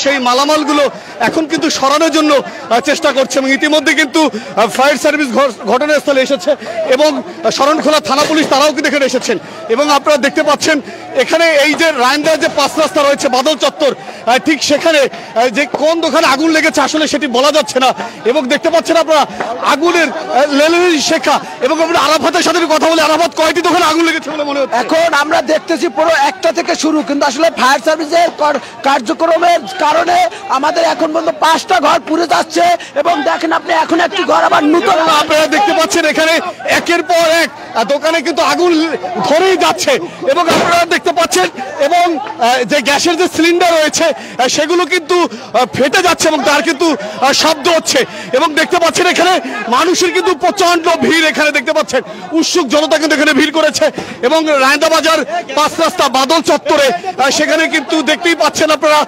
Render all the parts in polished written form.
সেই মালামালগুলো এখন কিন্তু সরানোর জন্য চেষ্টা করছে এবং ইতিমধ্যে কিন্তু ফায়ার সার্ভিস ঘটনাস্থলে এসেছে এবং শরণখোলা থানা পুলিশ তারাও কিন্তু এখানে এসেছেন এবং আপনারা দেখতে পাচ্ছেন এখানে এই যে রায়ন্দার যে পাঁচ রাস্তা রয়েছে বাদল চত্বর ঠিক সেখানে যে কোন দোকানে আগুন লেগেছে আসলে সেটি বলা যাচ্ছে না এবং দেখতে পাচ্ছেন আপনারা আগুনের লেলিহান শেখা এবং আমরা আরাফাতের সাথে কথা বলে আরাফাত কয়টি দোকানে আগুন লেগেছে বলে মনে হচ্ছে? এখন আমরা দেখতেছি পুরো একটা থেকে শুরু, কিন্তু আসলে ফায়ার সার্ভিসের কার্যক্রমের কারণে আমাদের এখন পর্যন্ত 5টা ঘর পুড়ে যাচ্ছে এবং দেখেন আপনি এখন একটি ঘর আবার নতুন আপনারা দেখতে পাচ্ছেন এখানে একের পর এক দোকানে কিন্তু আগুন ধরেই যাচ্ছে এবং আপনারা দেখতে পাচ্ছেন এবং যে গ্যাসের যে সিলিন্ডার রয়েছে সেগুলো কিন্তু ফেটে যাচ্ছে এবং তার কিন্তু শব্দ হচ্ছে এবং দেখতে পাচ্ছেন এখানে মানুষের কিন্তু প্রচন্ড ভিড় এখানে দেখতে পাচ্ছেন উৎসুক জনতা কিন্তু এখানে ভিড় করেছে এবং রায়ন্দা বাজার পাঁচ রাস্তা বাদল চত্বরে সেখানে কিন্তু দেখতেই পাচ্ছেন আপনারা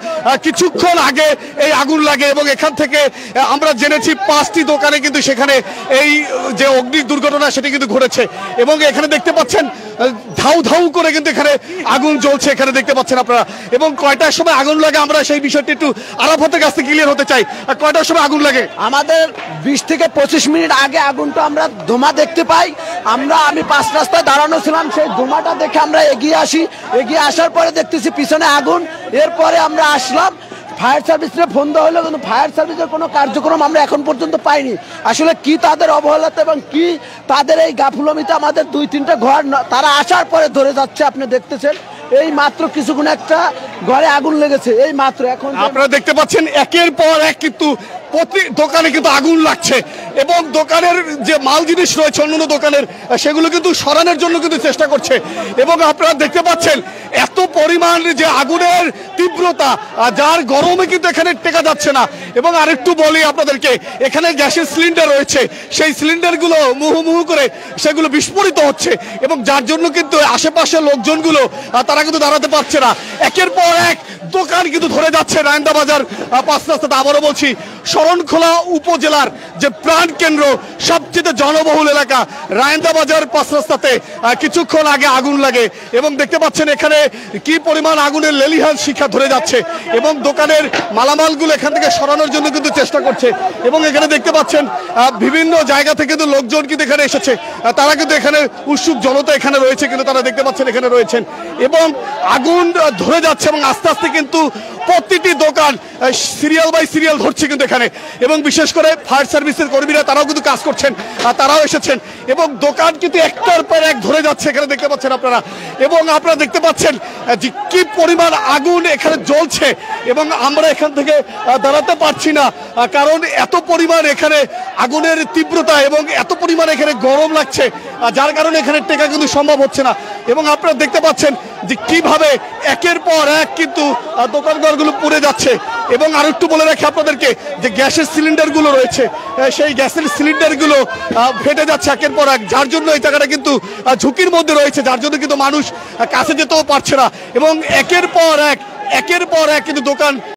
কিছুক্ষণ আগে এই আগুন লাগে এবং এখান থেকে আমরা জেনেছি 5টি দোকানে কিন্তু সেখানে এই যে অগ্নি দুর্ঘটনা সেটি কিন্তু ঘটেছে এবং এখানে দেখতে পাচ্ছেন ধাউ ধাউ করে কিন্তু এখানে আগুন জ্বলছে এখানে দেখতে পাচ্ছেন আপনারা এবং কয়টার সময় আগুন লাগে আমরা সেই বিষয়টি একটু আরাফাতের কাছ থেকে ক্লিয়ার হতে চাই। কয়টার সময় আগুন লাগে? আমাদের 20 থেকে 25 মিনিট আগে আগুনটা আমরা ধোঁয়া দেখতে পাই। আমি 5 রাস্তায় দাঁড়ানো ছিলাম, সেই ধোঁয়াটা দেখে আমরা এগিয়ে আসার পরে দেখতেছি পিছনে আগুন। এরপরে আমরা আসলাম, ফায়ার সার্ভিসে ফোন দেওয়া হলো কিন্তু ফায়ার সার্ভিসের কোনো কার্যক্রম আমরা এখন পর্যন্ত পাইনি। আসলে কি তাদের অবহেলাতে এবং কি তাদের এই গাফুলমিতে আমাদের 2-3টা ঘর তারা আসার পরে ধরে যাচ্ছে। আপনি দেখতেছেন এই মাত্র কিছুক্ষণ একটা ঘরে আগুন লেগেছে, এই মাত্র। এখন আপনারা দেখতে পাচ্ছেন একের পর এক কিন্তু প্রতি দোকানে কিন্তু আগুন লাগছে এবং দোকানের যে মাল জিনিস রয়েছে অন্যান্য দোকানের সেগুলো কিন্তু সরানোর জন্য কিন্তু চেষ্টা করছে এবং আপনারা দেখতে পাচ্ছেন এত পরিমাণ যে আগুনের তীব্রতা যার গরমে কিন্তু এখানে টেকা যাচ্ছে না এবং আরেকটু বলি আপনাদেরকে এখানে গ্যাসের সিলিন্ডার রয়েছে সেই সিলিন্ডারগুলো মুহুমুহু করে সেগুলো বিস্ফোরিত হচ্ছে এবং যার জন্য কিন্তু আশেপাশের লোকজনগুলো তারা কিন্তু দাঁড়াতে পারছে না। একের পর এক দোকান কিন্তু ধরে যাচ্ছে রায়ন্দা বাজার পাঁচ রাস্তাতে। আবারও বলছি শরণখোলা উপজেলার যে প্রাণ কেন্দ্র সবচেয়ে জনবহুল এলাকা রায়ন্দা বাজার পাঁচ রাস্তাতে কিছুক্ষণ আগে আগুন লাগে এবং দেখতে পাচ্ছেন এখানে কি পরিমাণ আগুনের লেলিহান শিখা ধরে যাচ্ছে এবং দোকানের মালামালগুলো এখান থেকে সরানোর জন্য কিন্তু চেষ্টা করছে এবং এখানে দেখতে পাচ্ছেন বিভিন্ন জায়গা থেকে কিন্তু লোকজন কিন্তু এখানে এসেছে, তারা কিন্তু এখানে উৎসুক জনতা এখানে রয়েছে কিন্তু তারা দেখতে পাচ্ছেন এখানে রয়েছেন এবং আগুন ধরে যাচ্ছে এবং আস্তে আস্তে কিন্তু প্রতিটি দোকান সিরিয়াল বাই সিরিয়াল ধরছে কিন্তু এখানে এবং বিশেষ করে ফায়ার সার্ভিসের কর্মীরা তারাও কিন্তু কাজ করছেন, তারাও এসেছেন এবং দোকান কিন্তু একটার পর এক ধরে যাচ্ছে এখানে দেখতে পাচ্ছেন আপনারা এবং আপনারা দেখতে পাচ্ছেন যে কি পরিমাণ আগুন এখানে জ্বলছে এবং আমরা এখান থেকে দাঁড়াতে পারছি না কারণ এত পরিমাণ এখানে আগুনের তীব্রতা এবং এত পরিমাণ এখানে গরম লাগছে যার কারণে এখানে টেকা কিন্তু সম্ভব হচ্ছে না এবং আপনারা দেখতে পাচ্ছেন যে কিভাবে একের পর এক কিন্তু দোকানঘরগুলো পুড়ে যাচ্ছে এবং আর একটু বলে রাখি আপনাদেরকে যে গ্যাসের সিলিন্ডারগুলো রয়েছে সেই গ্যাসের সিলিন্ডারগুলো ফেটে যাচ্ছে একের পর এক, যার জন্য এই জায়গাটা কিন্তু ঝুঁকির মধ্যে রয়েছে, যার জন্য কিন্তু মানুষ কাছে যেতেও পারছে না এবং একের পর এক কিন্তু দোকান